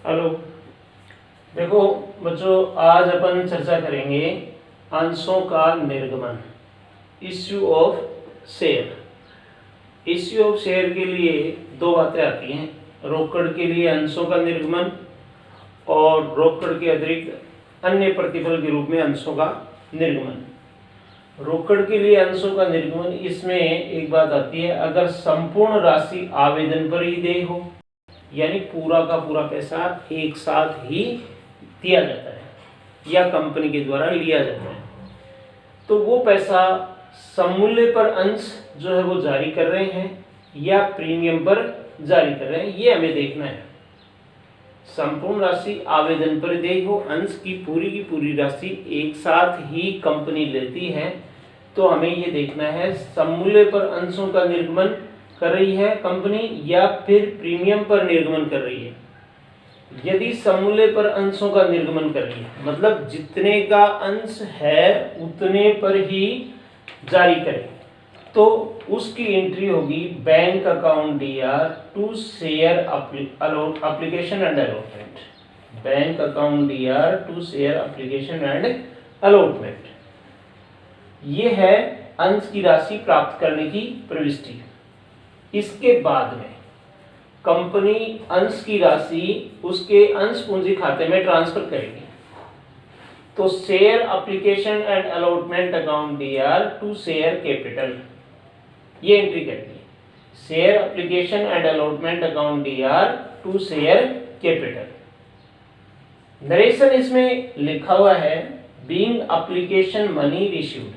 Hello. देखो बच्चों, आज अपन चर्चा करेंगे अंशों का निर्गमन, issue of share. Issue of share के लिए दो बातें आती हैं, रोकड़ के लिए अंशों का निर्गमन और रोकड़ के अतिरिक्त अन्य प्रतिफल के रूप में अंशों का निर्गमन। रोकड़ के लिए अंशों का निर्गमन, इसमें एक बात आती है, अगर संपूर्ण राशि आवेदन पर ही देय हो, यानी पूरा का पूरा पैसा एक साथ ही दिया जाता है या कंपनी के द्वारा लिया जाता है, तो वो पैसा सममूल्य पर अंश जो है वो जारी कर रहे हैं या प्रीमियम पर जारी कर रहे हैं, ये हमें देखना है। संपूर्ण राशि आवेदन पर देय हो, अंश की पूरी राशि एक साथ ही कंपनी लेती है, तो हमें ये देखना है सममूल्य पर अंशों का निर्गमन कर रही है कंपनी या फिर प्रीमियम पर निर्गमन कर रही है। यदि सममूल्य पर अंशों का निर्गमन कर रही है, मतलब जितने का अंश है उतने पर ही जारी करें, तो उसकी एंट्री होगी bank account DR to share application and allotment. Bank account DR to share application and allotment, ये है अंश की राशि प्राप्त करने की प्रविष्टि। इसके बाद में कंपनी अंश की राशि उसके अंश पूंजी खाते में ट्रांसफर करेगी, तो share application and allotment account DR to share capital, ये एंट्री करेगी। Share application and allotment account DR to share capital. Narration इसमें लिखा हुआ है बीइंग एप्लीकेशन मनी रिसीव्ड,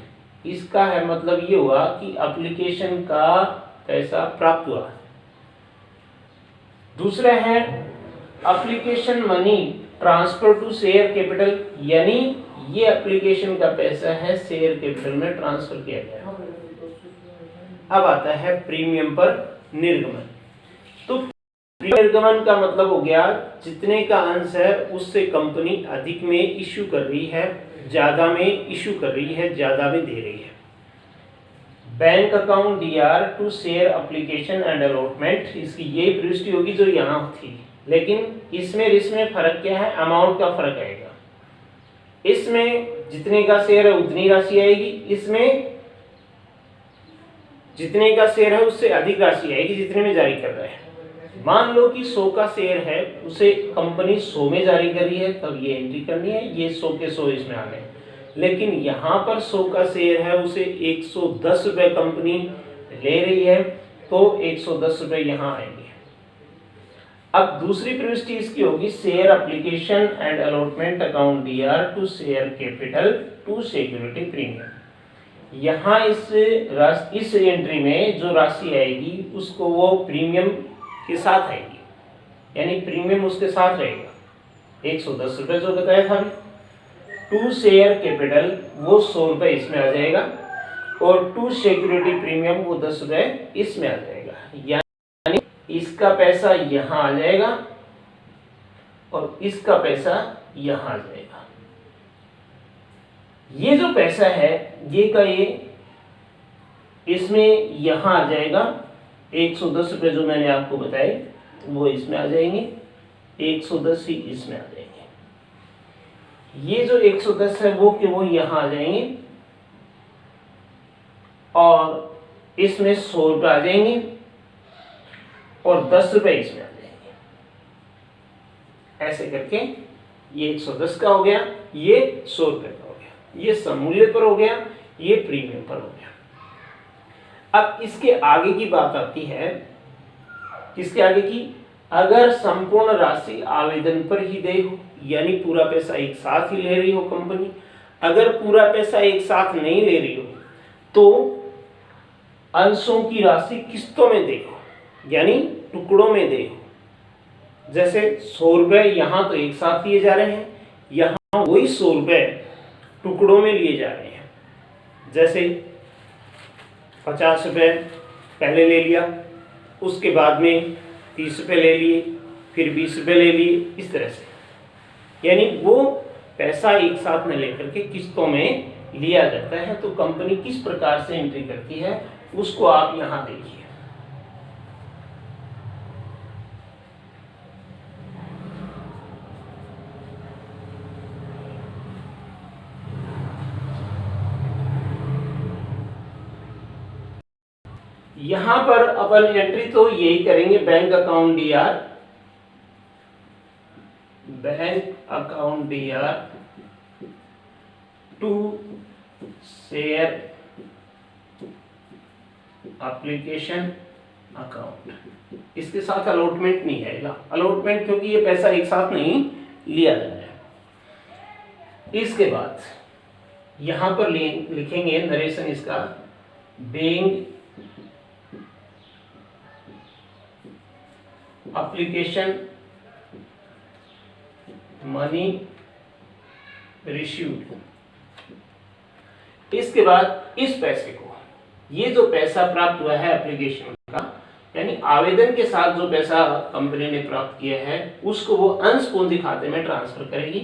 इसका है मतलब ये हुआ कि एप्लीकेशन का पैसा प्राप्त हुआ। दूसरा है application money transfer to share capital, यानी ये एप्लीकेशन का पैसा है शेयर कैपिटल में ट्रांसफर किया गया। अब आता है प्रीमियम पर निर्गमन। तो निर्गमन का मतलब हो गया जितने का अंश है उससे कंपनी अधिक में इश्यू कर रही है, ज्यादा में इश्यू कर रही है, ज्यादा में दे रही है। Bank account DR to share application and allotment, इसकी यही प्रविष्टि होगी जो यहाँ थी, लेकिन इसमें फर्क क्या है, अमाउंट का फर्क आएगा। इसमें जितने का शेयर है उतनी राशि आएगी, इसमें जितने का शेयर है उससे अधिक राशि आएगी जितने में जारी कर रहा है। मान लो कि 100 का शेयर है, उसे कंपनी 100 में जारी कर रही है, तब ये एंट्री करनी है, ये 100 के 100 इसमें आ गए। लेकिन यहाँ पर 100 का शेयर है, उसे 110 रुपये कंपनी ले रही है, तो 110 रुपये यहाँ आएंगे। अब दूसरी प्रविष्टि इसकी होगी share application and allotment account DR to share capital to security premium. यहाँ इस एंट्री में जो राशि आएगी उसको वो प्रीमियम के साथ आएगी, यानी प्रीमियम उसके साथ रहेगा। 110 रुपये जो बताया था टू शेयर कैपिटल, वो 100 रुपये इसमें आ जाएगा, और टू सिक्योरिटी प्रीमियम वो 10 रुपये इसमें आ जाएगा, यानी इसका पैसा यहाँ आ जाएगा और इसका पैसा यहाँ आ जाएगा। ये जो पैसा है ये का ये इसमें यहाँ आ जाएगा, 110 रुपये जो मैंने आपको बताए वो इसमें आ जाएंगे, 110 ही इसमें आ जाएंगे। ये जो 110 है वो यहाँ आ जाएंगे, और इसमें 100 रुपये आ जाएंगे और 10 रुपये इसमें आ जाएंगे। ऐसे करके ये 110 का हो गया, ये 100 रुपये का हो गया, ये सममूल्य पर हो गया, ये प्रीमियम पर हो गया। अब इसके आगे की बात आती है, किसके आगे की, अगर संपूर्ण राशि आवेदन पर ही देय हो, यानी पूरा पैसा एक साथ ही ले रही हो कंपनी। अगर पूरा पैसा एक साथ नहीं ले रही हो तो अंशों की राशि किस्तों में दे हो, यानी टुकड़ों में दे हो। जैसे 100 रुपये यहाँ तो एक साथ लिए जा रहे हैं, यहाँ वही 100 रुपये टुकड़ों में लिए जा रहे हैं। जैसे 50 रुपये पहले ले लिया, उसके बाद में 30 रुपये ले लिए, फिर 20 रुपये ले लिए, इस तरह से, यानी वो पैसा एक साथ में लेकर के किस्तों में लिया जाता है। तो कंपनी किस प्रकार से एंट्री करती है उसको आप यहाँ देखिए। यहां पर अपन एंट्री तो यही करेंगे, bank account DR, bank account DR to share application account. इसके साथ अलॉटमेंट नहीं आएगा, अलॉटमेंट क्योंकि ये पैसा एक साथ नहीं लिया जा रहा है। इसके बाद यहां पर लिखेंगे नरेशन इसका, बीइंग एप्लीकेशन मनी रिसीव्ड। इसके बाद इस पैसे को, ये जो पैसा प्राप्त हुआ है एप्लीकेशन का, यानी आवेदन के साथ जो पैसा कंपनी ने प्राप्त किया है, उसको वो अंश पूंजी खाते में ट्रांसफर करेगी।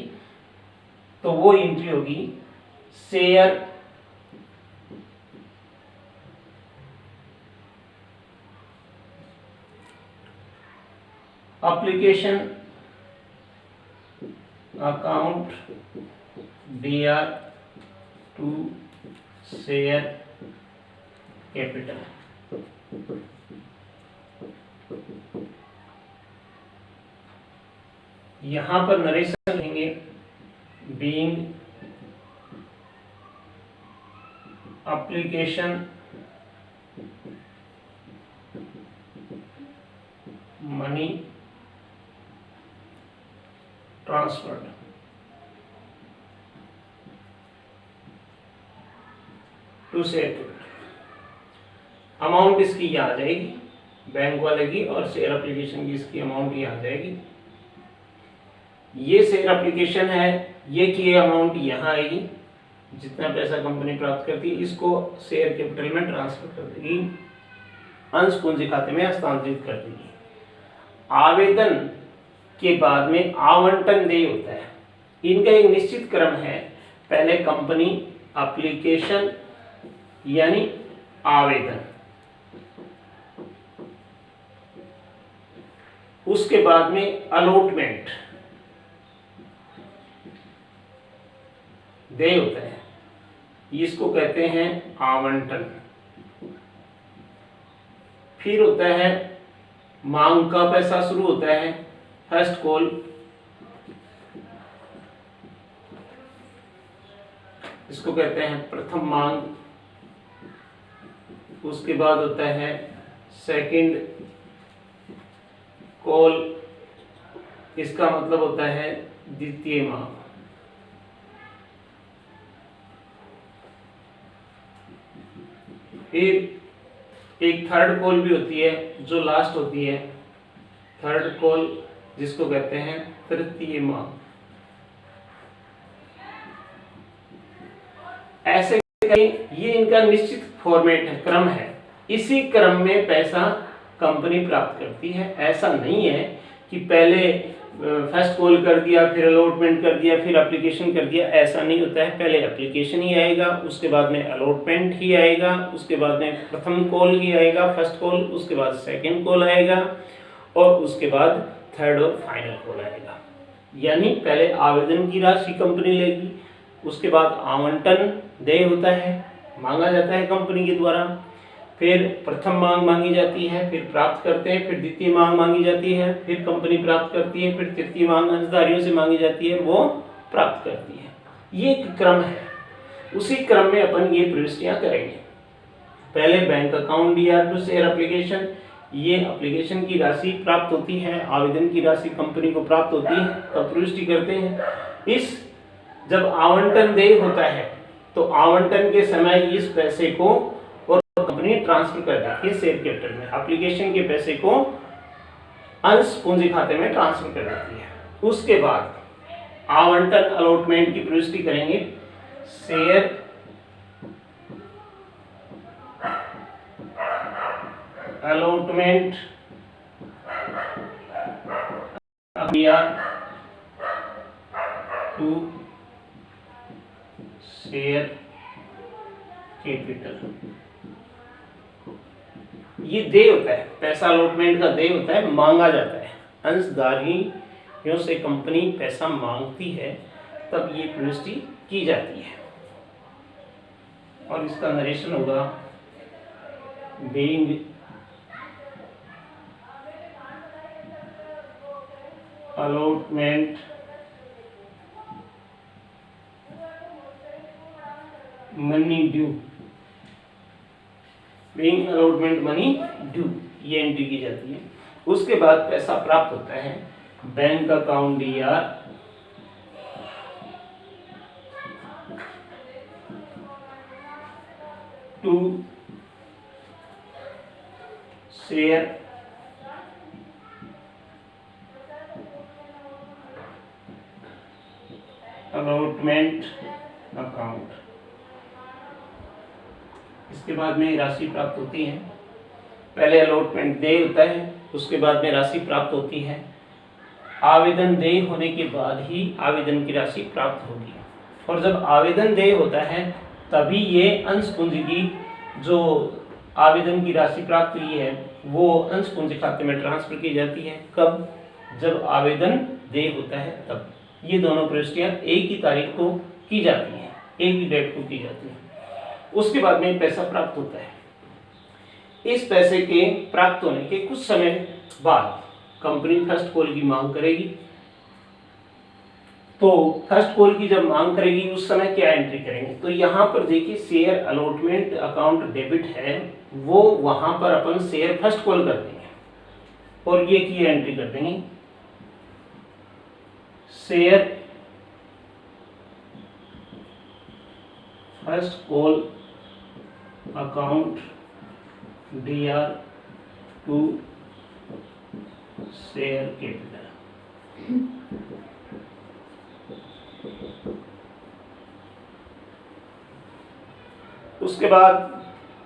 तो वो एंट्री होगी share application account DR to share capital. यहां पर नरेशन लिखेंगे, being application money transferred. To share capital. Amount इसकी यहाँ आ जाएगी बैंक वाले की, और शेयर एप्लीकेशन की इसकी अमाउंट ये आ जाएगी। ये शेयर एप्लीकेशन है, ये की अमाउंट यहाँ आएगी, जितना पैसा कंपनी प्राप्त करती है इसको शेयर कैपिटल में ट्रांसफर कर देगी, अंश पूंजी खाते में हस्तांतरित कर देगी। आवेदन के बाद में आवंटन देय होता है। इनका एक निश्चित क्रम है, पहले कंपनी, एप्लीकेशन यानी आवेदन, उसके बाद में अलॉटमेंट देय होता है, इसको कहते हैं आवंटन। फिर होता है मांग का पैसा शुरू होता है, फर्स्ट कॉल, इसको कहते हैं प्रथम मांग। उसके बाद होता है सेकंड कॉल, इसका मतलब होता है द्वितीय मांग। फिर एक थर्ड कॉल भी होती है जो लास्ट होती है, थर्ड कॉल, जिसको कहते हैं तृतीय मांग। ऐसे ये इनका निश्चित फॉर्मेट है, क्रम है। इसी क्रम में पैसा कंपनी प्राप्त करती है। ऐसा नहीं है कि पहले फर्स्ट कॉल कर दिया, फिर अलॉटमेंट कर दिया, फिर एप्लीकेशन कर दिया, ऐसा नहीं होता है। पहले एप्लीकेशन ही आएगा, उसके बाद में अलॉटमेंट ही आएगा, उसके बाद में प्रथम कॉल ही आएगा, फर्स्ट कॉल, उसके बाद सेकंड कॉल आएगा, और उसके बाद थर्ड और फाइनल कॉल आएगा। यानी पहले आवेदन की राशि कंपनी लेगी, उसके बाद आवंटन देय होता है, मांगा जाता है कंपनी के द्वारा, फिर प्रथम मांग मांगी जाती है, फिर प्राप्त करते हैं, फिर द्वितीय मांग मांगी जाती है, फिर कंपनी प्राप्त करती है, फिर तृतीय मांग अंशधारियों से मांगी जाती है, वो प्राप्त करती है। ये एक क्रम है, उसी क्रम में अपन ये प्रविष्टियां करेंगे। पहले bank account DR to share application, ये एप्लीकेशन की राशि प्राप्त होती है, आवेदन की राशि कंपनी को प्राप्त होती है, तब प्रविष्टि करते हैं। इस जब आवंटन देय होता है तो आवंटन के समय इस पैसे को और कंपनी ट्रांसफर कर देती है शेयर कैपिटल में, एप्लीकेशन के पैसे को अंश पूंजी खाते में ट्रांसफर कर देती है। उसके बाद आवंटन अलॉटमेंट की प्रविष्टि करेंगे। Share allotment to share capital, ये देय होता है, पैसा अलॉटमेंट का देय होता है, मांगा जाता है। अंशधारियों से कंपनी पैसा मांगती है, तब ये प्रविष्टि की जाती है। और इसका नरेशन होगा, being allotment money due, being allotment money due, ये एंट्री की जाती है। उसके बाद पैसा प्राप्त होता है bank account DR to share allotment account. इसके बाद में राशि प्राप्त होती है। पहले अलॉटमेंट देय होता है, उसके बाद में राशि प्राप्त होती है। आवेदन देय होने के बाद ही आवेदन की राशि प्राप्त होगी, और जब आवेदन देय होता है तभी ये अंश पूंजी की जो आवेदन की राशि प्राप्त हुई है वो अंश पूंजी खाते में ट्रांसफर की जाती है। कब? जब आवेदन देय होता है तब। ये दोनों प्रविष्टियां एक ही तारीख को की जाती हैं, एक ही डेट को की जाती है। उसके बाद में पैसा प्राप्त होता है। इस पैसे के प्राप्त होने के कुछ समय बाद कंपनी फर्स्ट कॉल की मांग करेगी। तो फर्स्ट कॉल की जब मांग करेगी उस समय क्या एंट्री करेंगे? तो यहाँ पर देखिए शेयर अलॉटमेंट अकाउंट डेबिट है, वो वहां पर अपन शेयर फर्स्ट कॉल कर देंगे और ये की एंट्री कर देंगे share first call account DR to share capital. उसके बाद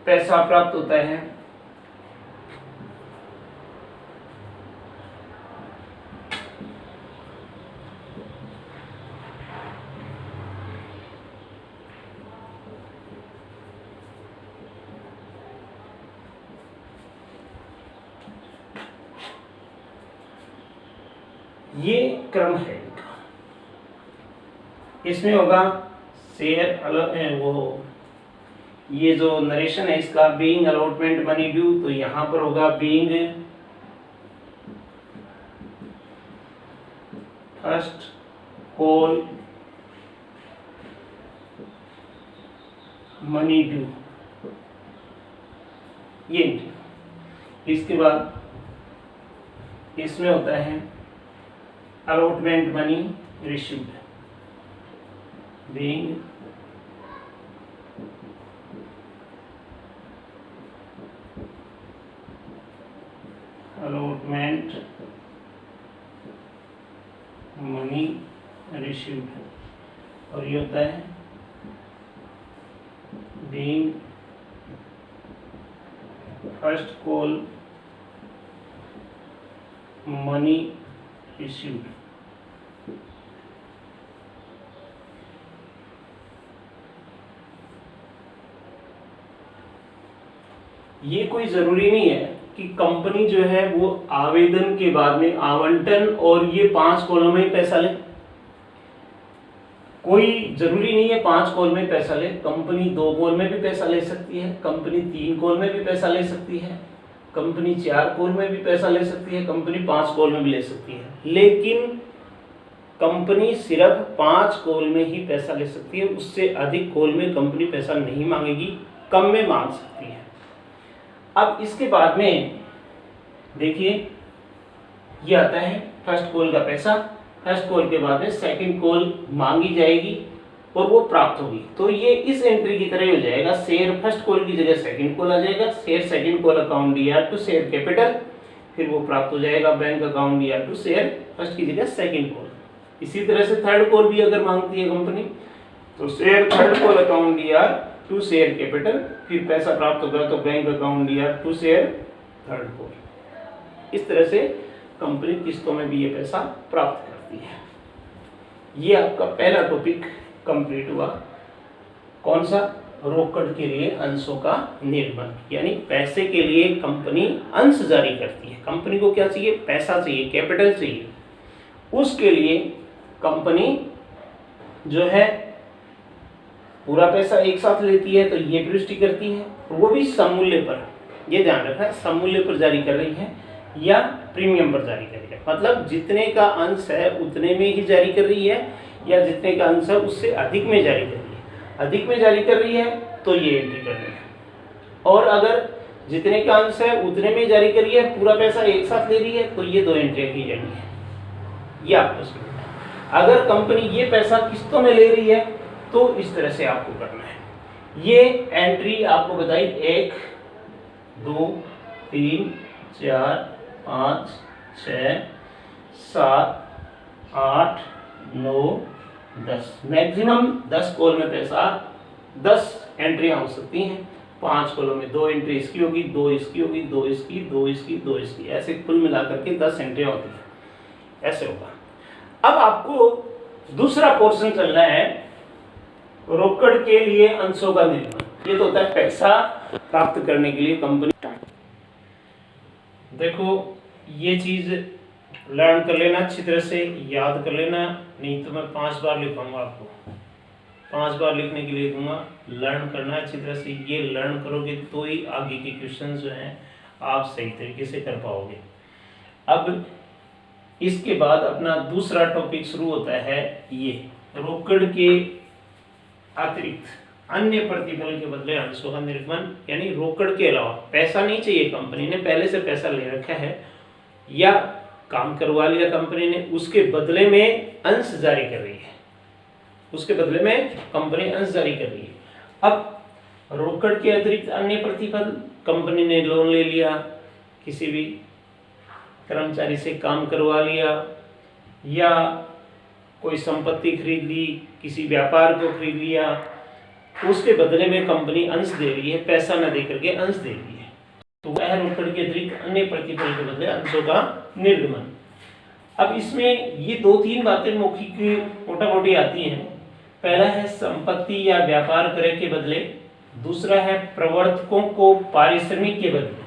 पैसा प्राप्त होता है ये क्रम है इनका। इसमें होगा शेयर वो ये जो नरेशन है इसका बीइंग अलॉटमेंट मनी ड्यू, तो यहां पर होगा being first call money due, ये। इसके बाद इसमें होता है allotment money received, being allotment money received, और ये होता है being first call money received. ये कोई जरूरी नहीं है कि कंपनी जो है वो आवेदन के बाद में आवंटन और ये 5 कॉलों में ही पैसा ले। कोई जरूरी नहीं है 5 कॉल में पैसा ले, कंपनी 2 कॉल में भी पैसा ले सकती है, कंपनी 3 कॉल में भी पैसा ले सकती है, कंपनी 4 कॉल में भी पैसा ले सकती है, कंपनी 5 कॉल में भी ले सकती है। लेकिन कंपनी सिर्फ 5 कॉल में ही पैसा ले सकती है, उससे अधिक कॉल में कंपनी पैसा नहीं मांगेगी, कम में मांग सकती है। अब इसके बाद में देखिए ये आता है फर्स्ट कॉल का पैसा। फर्स्ट कॉल के बाद में सेकंड कॉल मांगी जाएगी और वो प्राप्त होगी, तो ये इस एंट्री की तरह हो जाएगा। शेयर फर्स्ट कॉल की जगह सेकंड कॉल आ जाएगा, share second call account DR to share capital, फिर वो प्राप्त हो जाएगा bank account DR to share first की जगह सेकंड कॉल। इसी तरह से थर्ड कॉल भी अगर मांगती है कंपनी तो share third call account DR to share capital, फिर पैसा प्राप्त होगा तो bank account DR to share third call. इस तरह से कंपनी किस्तों में भी ये पैसा प्राप्त करती है। ये आपका पहला टॉपिक कंप्लीट हुआ। कौन सा? रोकड़ के लिए अंशों का निर्माण, यानी पैसे के लिए कंपनी अंश जारी करती है। कंपनी को क्या चाहिए? पैसा चाहिए, कैपिटल चाहिए। उसके लिए कंपनी जो है पूरा पैसा एक साथ लेती है, तो ये प्रविष्टि करती है, वो भी सममूल्य पर। ये ध्यान रखना, सममूल्य पर जारी कर रही है। या प्रीमियम पर जारी करेगा। मतलब जितने का अंश है उतने में ही जारी कर रही है या जितने का अंश है उससे अधिक में जारी कर रही है। अधिक में जारी कर रही है तो ये एंट्री करनी है, और अगर जितने का अंश है उतने में जारी कर रही है, पूरा पैसा एक साथ ले रही है, तो ये 2 एंट्रियां की जानी है। ये आपको समझना है। अगर कंपनी ये पैसा किस्तों में ले रही है तो इस तरह से आपको करना है। ये एंट्री आपको बताई 1 2 3 4 5 6 7 8 9 10। मैक्सिमम 10 कॉल में पैसा 10 एंट्रियां हो सकती हैं। 5 कॉलों में 2 एंट्री इसकी होगी, 2 इसकी होगी, 2 इसकी, 2 इसकी, 2 इसकी, ऐसे कुल मिलाकर के 10 एंट्रियां होती हैं। ऐसे होगा। अब आपको दूसरा पोर्शन चलना है, रोकड़ के लिए अंशों का निर्माण। ये तो होता है पैसा प्राप्त करने के लिए कंपनी। देखो ये चीज लर्न कर लेना, अच्छी तरह से याद कर लेना, नहीं तो मैं 5 बार लिखवाऊंगा आपको, 5 बार लिखने के लिए दूंगा। लर्न करना अच्छी तरह से, ये लर्न करोगे तो ही आगे के क्वेश्चन जो हैं आप सही तरीके से कर पाओगे। अब इसके बाद अपना दूसरा टॉपिक शुरू होता है, ये रोकड़ के अतिरिक्त अन्य प्रतिफल के बदले अंशों का निर्गमन। यानी रोकड़ के अलावा पैसा नहीं चाहिए, कंपनी ने पहले से पैसा ले रखा है या काम करवा लिया कंपनी ने, उसके बदले में अंश जारी कर रही है, उसके बदले में कंपनी अंश जारी कर रही है। अब रोकड़ के अतिरिक्त अन्य प्रतिफल, कंपनी ने लोन ले लिया, किसी भी कर्मचारी से काम करवा लिया, या कोई संपत्ति खरीद ली, किसी व्यापार को खरीद लिया, उसके बदले में कंपनी अंश दे रही है, पैसा न दे करके अंश दे रही है, तो वह रोकड़ के अतिरिक्त अन्य प्रतिफल के बदले अंशों का निर्गमन। अब इसमें ये 2-3 बातें मौखिक मोटा मोटी आती हैं। पहला है संपत्ति या व्यापार क्रय के बदले, दूसरा है प्रवर्तकों को पारिश्रमिक के बदले।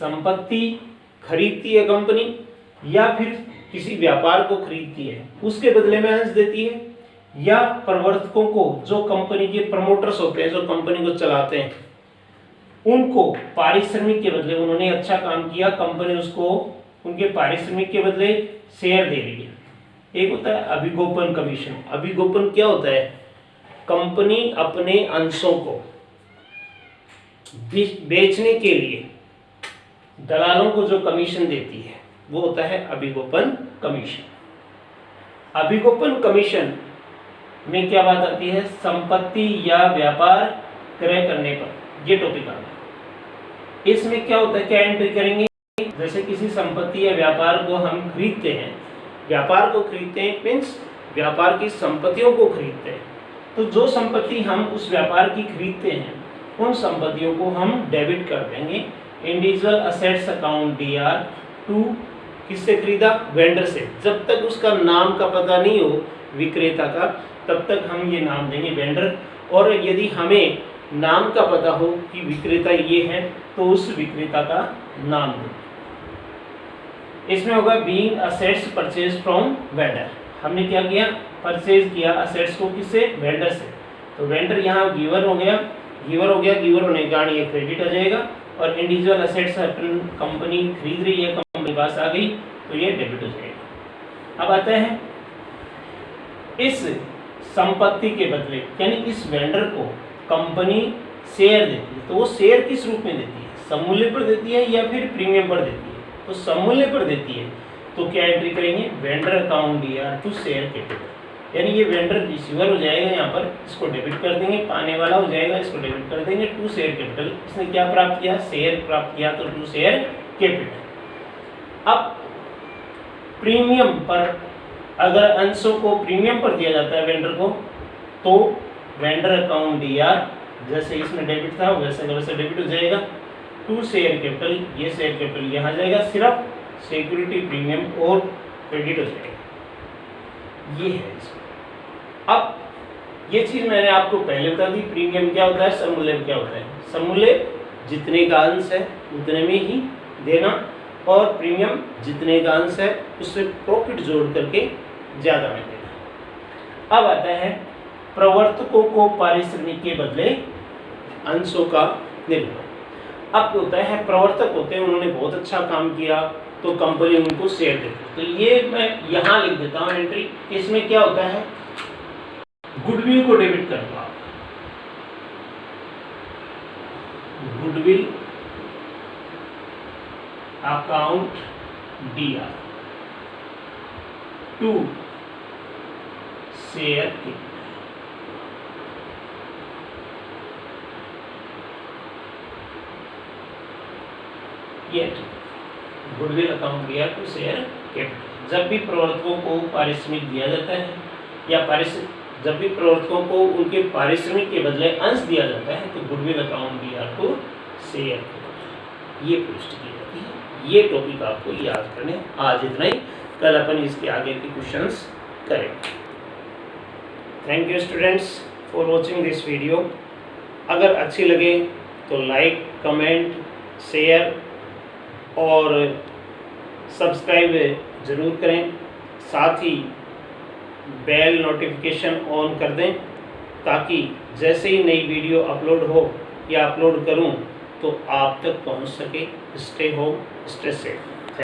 संपत्ति खरीदती है कंपनी या फिर किसी व्यापार को खरीदती है, उसके बदले में अंश देती है, या प्रवर्तकों को, जो कंपनी के प्रमोटर्स होते हैं, जो कंपनी को चलाते हैं, उनको पारिश्रमिक के बदले, उन्होंने अच्छा काम किया, कंपनी उसको उनके पारिश्रमिक के बदले शेयर दे रही है। एक होता है अभिगोपन कमीशन। अभिगोपन क्या होता है? कंपनी अपने अंशों को बेचने के लिए दलालों को जो कमीशन देती है वो होता है अभिगोपन कमीशन। अभिगोपन कमीशन में क्या बात आती है? संपत्ति या व्यापार क्रय करने पर, ये टॉपिक आता है। इसमें क्या होता है, क्या एंट्री करेंगे? जैसे किसी संपत्ति या व्यापार को हम खरीदते हैं, व्यापार को खरीदते हैं मीन्स व्यापार की संपत्तियों को खरीदते हैं, तो जो संपत्ति हम उस व्यापार की खरीदते हैं उन संपत्तियों को हम डेबिट कर देंगे individual assets account DR to, किससे खरीदा? वेंडर से। जब तक उसका नाम का पता नहीं हो विक्रेता का, तब तक हम ये नाम देंगे वेंडर, और यदि हमें नाम का पता हो कि विक्रेता ये है तो उस विक्रेता का नाम देंगे। इसमें होगा being assets purchase from vendor. हमने क्या किया? परचेज किया असेट्स को, किससे? वेंडर से। तो वेंडर यहाँ गिवर हो गया, गिवर हो गया, गिवर होने के कारण ये क्रेडिट आ जाएगा, और इंडिविजुअल असेट्स कंपनी खरीद रही है, कंपनी के पास आ गई तो ये डेबिट हो जाएगा। अब आता है इस संपत्ति के बदले, यानी इस वेंडर को कंपनी शेयर देती है, तो वो शेयर किस रूप में देती है? सममूल्य पर देती है या फिर प्रीमियम पर देती है? तो सममूल्य पर देती है, तो क्या एंट्री करेंगे? Vendor account DR to share capital. यानी ये वेंडर रिसीवर हो जाएगा, यहाँ पर इसको डेबिट कर देंगे, पाने वाला हो जाएगा, इसको डेबिट कर देंगे टू शेयर कैपिटल। इसने क्या प्राप्त किया? शेयर प्राप्त किया, तो टू शेयर कैपिटल। अब प्रीमियम पर, अगर अंशों को प्रीमियम पर दिया जाता है वेंडर को, तो वेंडर अकाउंट DR जैसे इसमें डेबिट था वैसे डेबिट हो जाएगा टू शेयर कैपिटल। ये शेयर कैपिटल यहाँ जाएगा, सिर्फ सिक्योरिटी प्रीमियम और क्रेडिट हो जाएगा। ये है इसमें। अब ये चीज मैंने आपको पहले बता दी, प्रीमियम क्या होता है, सममूल्य क्या होता है। सममूल्य जितने का अंश है उतने में ही देना, और प्रीमियम जितने का अंश है उससे प्रॉफिट जोड़ करके ज्यादा में देना। अब आता है प्रवर्तकों को पारिश्रमिक के बदले अंशों का निर्गमन। अब होता है प्रवर्तक होते हैं, उन्होंने बहुत अच्छा काम किया तो कंपनी उनको शेयर देती है। तो ये मैं यहाँ लिख देता हूँ एंट्री। इसमें क्या होता है, गुडविल को डेबिट करूंगा, goodwill account DR to share capital. ये goodwill account DR to share capital. जब भी प्रवर्तकों को पारिश्रमिक दिया जाता है या जब भी प्रवर्तकों को उनके पारिश्रमिक के बदले अंश दिया जाता है तो goodwill account DR to share capital ये पुष्टि की जाती है। ये टॉपिक आपको याद करने, आज इतना ही, कल अपन इसके आगे के क्वेश्चंस करेंगे। Thank you students for watching this video. अगर अच्छी लगे तो लाइक, कमेंट, शेयर और सब्सक्राइब ज़रूर करें। साथ ही बेल नोटिफिकेशन ऑन कर दें ताकि जैसे ही नई वीडियो अपलोड हो या अपलोड करूं तो आप तक पहुंच सके। Stay home, stay safe.